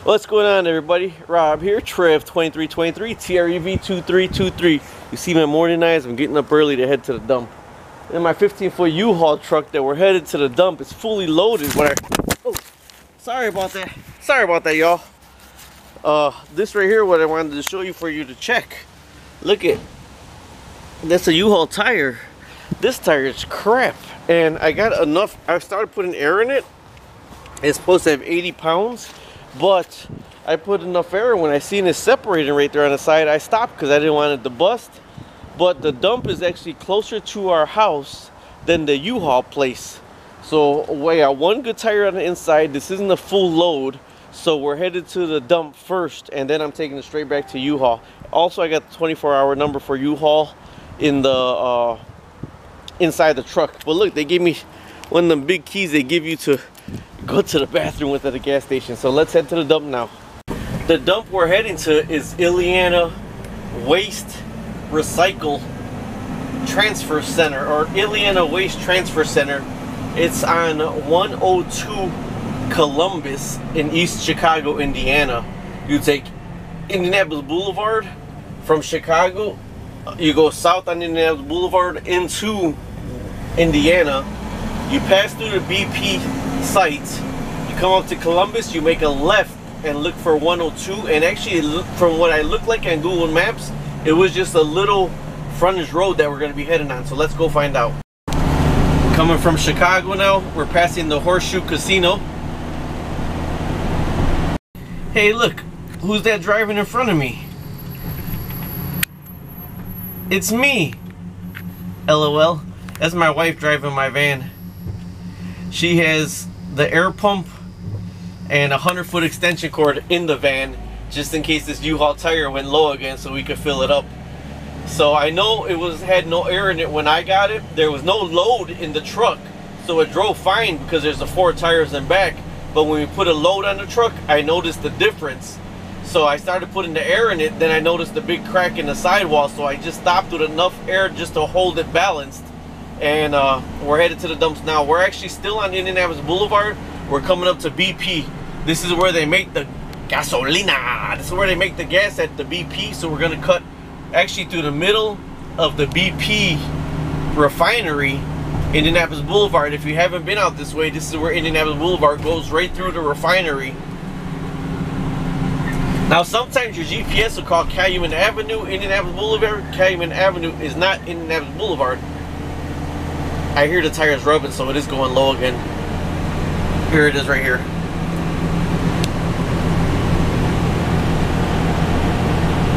What's going on, everybody? Rob here, Trev2323, TREV2323. You see my morning eyes? I'm getting up early to head to the dump. And my 15-foot U-Haul truck that we're headed to the dump is fully loaded. Sorry about that, y'all. This right here, what I wanted to show you for you to check. Look at, that's a U-Haul tire. This tire is crap. And I got enough, I started putting air in it. It's supposed to have 80 pounds. But I put enough air. When I seen it separating right there on the side, I stopped because I didn't want it to bust. But the dump is actually closer to our house than the U-Haul place. So we got one good tire on the inside. This isn't a full load. So we're headed to the dump first, and then I'm taking it straight back to U-Haul. Also, I got the 24-hour number for U-Haul in the inside the truck. But look, they gave me one of them big keys they give you to go to the bathroom with at the gas station. So let's head to the dump now. The dump we're heading to is Illiana Waste Transfer Center, or Illiana Waste Transfer Center. It's on 102 Columbus in East Chicago, Indiana. You take Indianapolis Boulevard from Chicago, you go south on Indianapolis Boulevard into Indiana. You pass through the BP sites, you come up to Columbus, you make a left and look for 102, and actually from what I looked like on Google Maps, it was just a little frontage road that we're going to be heading on. So let's go find out. Coming from Chicago now, we're passing the Horseshoe Casino. Hey, look, who's that driving in front of me? It's me. LOL. That's my wife driving my van. She has the air pump and a 100-foot extension cord in the van, just in case this U-Haul tire went low again, so we could fill it up. So I know it had no air in it when I got it. There was no load in the truck, so it drove fine because there's the 4 tires in back. But when we put a load on the truck, I noticed the difference. So I started putting the air in it, then I noticed the big crack in the sidewall, so I just stopped with enough air just to hold it balanced. And we're headed to the dumps now. We're actually still on Indianapolis Boulevard. We're coming up to BP. This is where they make the gasolina. This is where they make the gas at the BP. So we're gonna cut actually through the middle of the BP refinery, Indianapolis Boulevard. If you haven't been out this way, this is where Indianapolis Boulevard goes right through the refinery. Now sometimes your GPS will call Calumet Avenue Indianapolis Boulevard. Calumet Avenue is not Indianapolis Boulevard. I hear the tires rubbing, so it is going low again. Here it is right here.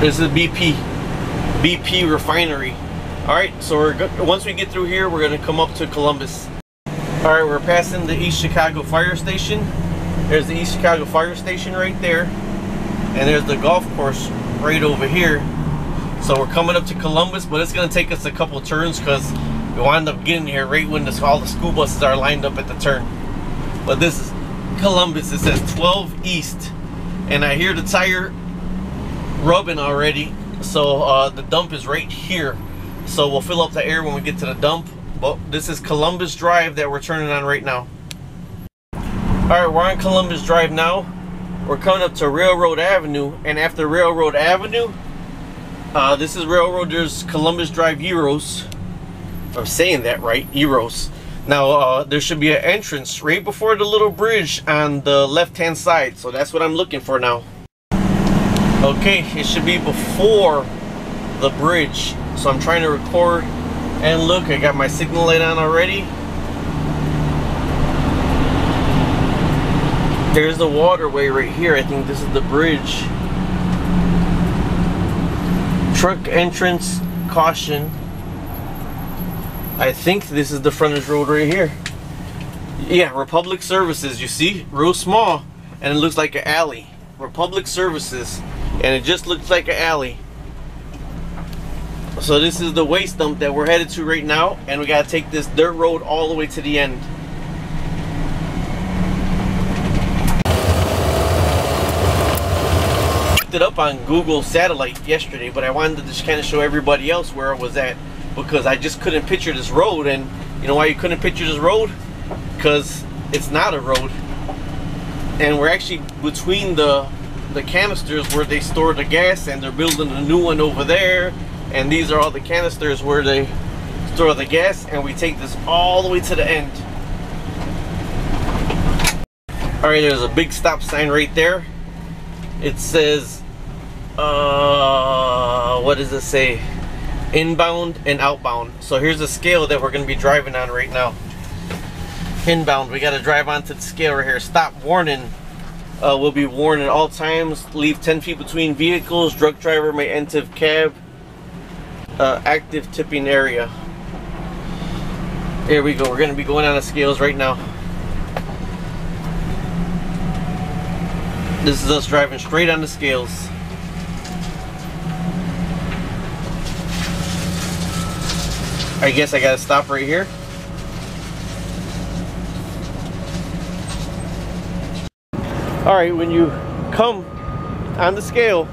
This is BP refinery. All right, so once we get through here, we're gonna come up to Columbus. All right, we're passing the East Chicago Fire Station. There's the East Chicago Fire Station right there, and there's the golf course right over here. So we're coming up to Columbus, but it's gonna take us a couple turns because we wind up getting here right when all the school buses are lined up at the turn. But this is Columbus. It says 12 East, and I hear the tire rubbing already. So the dump is right here. So we'll fill up the air when we get to the dump. But this is Columbus Drive that we're turning on right now. All right, we're on Columbus Drive now. We're coming up to Railroad Avenue, and after Railroad Avenue, this is Railroad. There's Columbus Drive Euros. I'm saying that right, Euros. Now there should be an entrance right before the little bridge on the left-hand side. So that's what I'm looking for now. Okay, it should be before the bridge. So I'm trying to record, and look, I got my signal light on already. There's the waterway right here. I think this is the bridge. Truck entrance, caution. I think this is the frontage road right here. Yeah, Republic Services, you see? Real small, and it looks like an alley. Republic Services, and it just looks like an alley. So this is the waste dump that we're headed to right now, and we gotta take this dirt road all the way to the end. It up on Google Satellite yesterday, but I wanted to just kind of show everybody else where it was at, because I just couldn't picture this road. And you know why you couldn't picture this road? Because it's not a road. and we're actually between the canisters where they store the gas, and they're building a new one over there, and these are all the canisters where they store the gas, and we take this all the way to the end. All right, there's a big stop sign right there. It says what does it say? Inbound and outbound. So here's the scale that we're going to be driving on right now. Inbound, we got to drive onto the scale right here. Stop warning will be warned at all times. Leave 10 feet between vehicles. Drunk driver may enter cab. Active tipping area. Here we go. We're going to be going on the scales right now. This is us driving straight on the scales. I guess I gotta stop right here. Alright, when you come on the scale,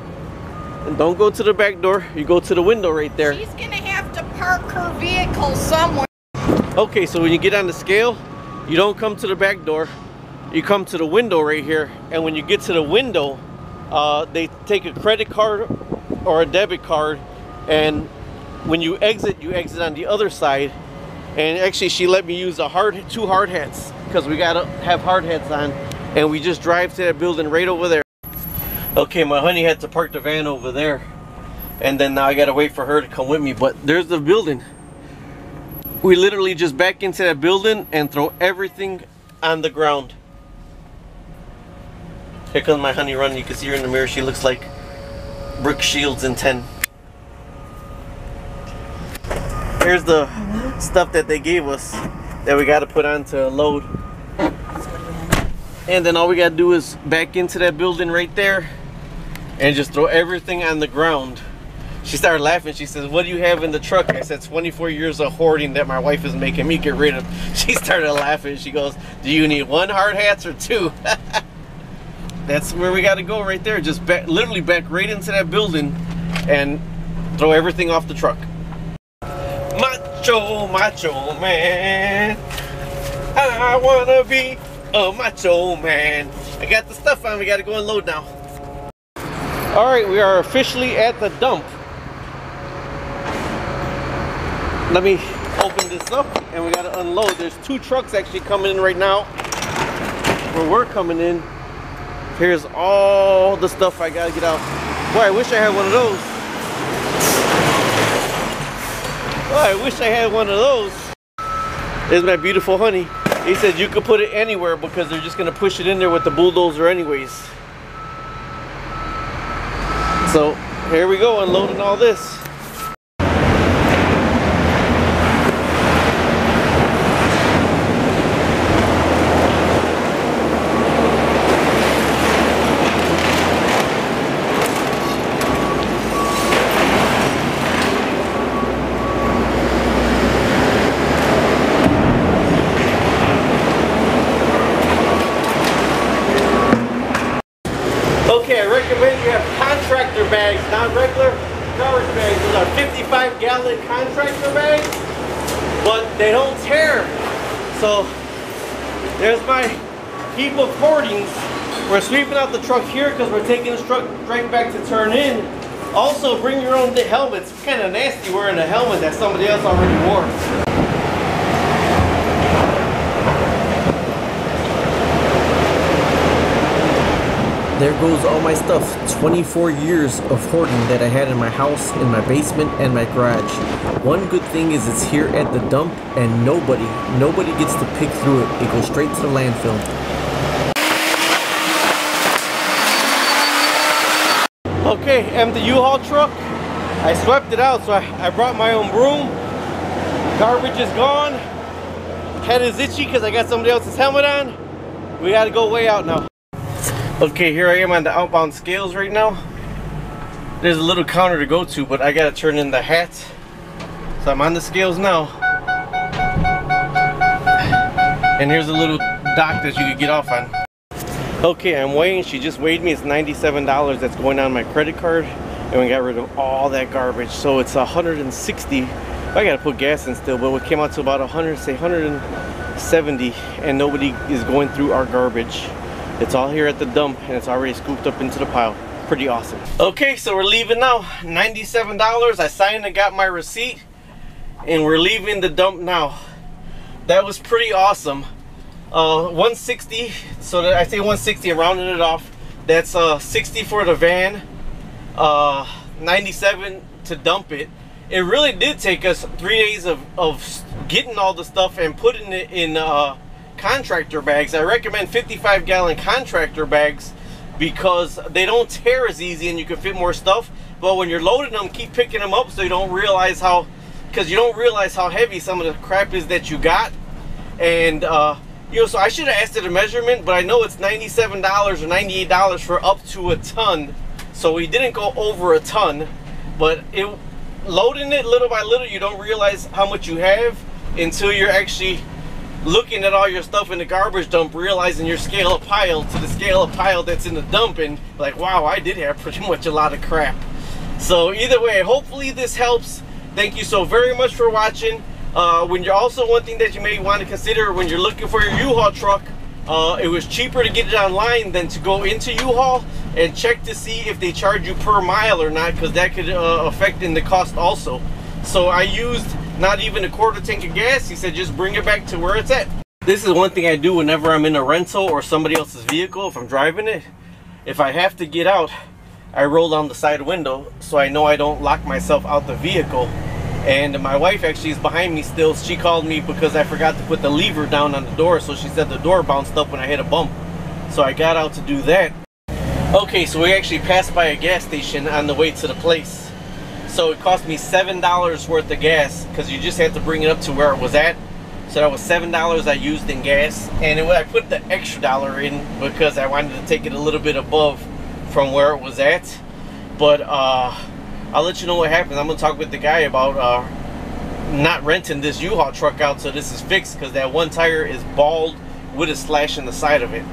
and don't go to the back door, you go to the window right there. She's gonna have to park her vehicle somewhere. Okay, so when you get on the scale, you don't come to the back door, you come to the window right here, and when you get to the window, they take a credit card or a debit card, and when you exit on the other side. And actually she let me use two hard hats, because we gotta have hard hats on, and we just drive to that building right over there. Okay, my honey had to park the van over there, and then now I gotta wait for her to come with me. But there's the building. We literally just back into that building and throw everything on the ground. Here comes my honey running. You can see her in the mirror. She looks like Brooke Shields in 10. Here's the stuff that they gave us that we got to put on to load. And then all we got to do is back into that building right there and just throw everything on the ground. She started laughing. She says, "What do you have in the truck?" I said, 24 years of hoarding that my wife is making me get rid of. She started laughing. She goes, "Do you need 1 hard hats or 2? That's where we got to go right there. Just literally back right into that building and throw everything off the truck. Macho man, I wanna be a macho man. I got the stuff on. We gotta go and load now. All right, we are officially at the dump. Let me open this up, and we gotta unload. There's 2 trucks actually coming in right now where we're coming in. Here's all the stuff I gotta get out. Boy, I wish I had one of those. Oh, I wish I had one of those. There's my beautiful honey. He said you could put it anywhere because they're just gonna push it in there with the bulldozer anyways. So here we go, unloading all this. Okay, I recommend you have contractor bags, not regular garbage bags. Those are 55-gallon contractor bags, but they don't tear. So there's my heap of hoardings. We're sweeping out the truck here because we're taking this truck right back to turn in. Also, bring your own helmets. It's kind of nasty wearing a helmet that somebody else already wore. There goes all my stuff. 24 years of hoarding that I had in my house, in my basement, and my garage. One good thing is it's here at the dump, and nobody gets to pick through it. It goes straight to the landfill. Okay, empty U-Haul truck. I swept it out, so I brought my own broom. Garbage is gone. Head is itchy because I got somebody else's helmet on. We gotta go way out now. Okay, here I am on the outbound scales right now. There's a little counter to go to, but I gotta turn in the hat. So I'm on the scales now. And here's a little dock that you could get off on. Okay, I'm weighing. She just weighed me. It's $97 that's going on my credit card. And we got rid of all that garbage. So it's 160. I gotta put gas in still, but it came out to about 170, and nobody is going through our garbage. It's all here at the dump and it's already scooped up into the pile. Pretty awesome. Okay, so we're leaving now. $97. I signed and got my receipt, and we're leaving the dump now. That was pretty awesome. 160, so that I say 160, I'm rounding it off. That's 60 for the van, 97 to dump it. It really did take us 3 days of getting all the stuff and putting it in contractor bags. I recommend 55-gallon contractor bags because they don't tear as easy and you can fit more stuff. But when you're loading them, keep picking them up so you don't realize how, because you don't realize how heavy some of the crap is that you got. And you know, so I should have asked it a measurement, but I know it's $97 or $98 for up to a ton. So we didn't go over a ton, but loading it little by little, you don't realize how much you have until you're actually looking at all your stuff in the garbage dump, realizing your scale of pile to the scale of pile that's in the dump, and like, wow, I did have pretty much a lot of crap. So either way, hopefully this helps. Thank you so very much for watching. When you're also, one thing that you may want to consider when you're looking for your U-Haul truck, it was cheaper to get it online than to go into U-Haul and check to see if they charge you per mile or not, because that could affect in the cost also. So I used not even a quarter tank of gas. He said just bring it back to where it's at. This is one thing I do whenever I'm in a rental or somebody else's vehicle. If I'm driving it, if I have to get out, I roll down the side window so I know I don't lock myself out the vehicle. And my wife actually is behind me still. She called me because I forgot to put the lever down on the door, so she said the door bounced up when I hit a bump. So I got out to do that. Okay, so we actually passed by a gas station on the way to the place. So it cost me $7 worth of gas because you just had to bring it up to where it was at. So that was $7 I used in gas. And I put the extra dollar in because I wanted to take it a little bit above from where it was at. But I'll let you know what happens. I'm going to talk with the guy about not renting this U-Haul truck out so this is fixed, because that one tire is bald with a slash in the side of it.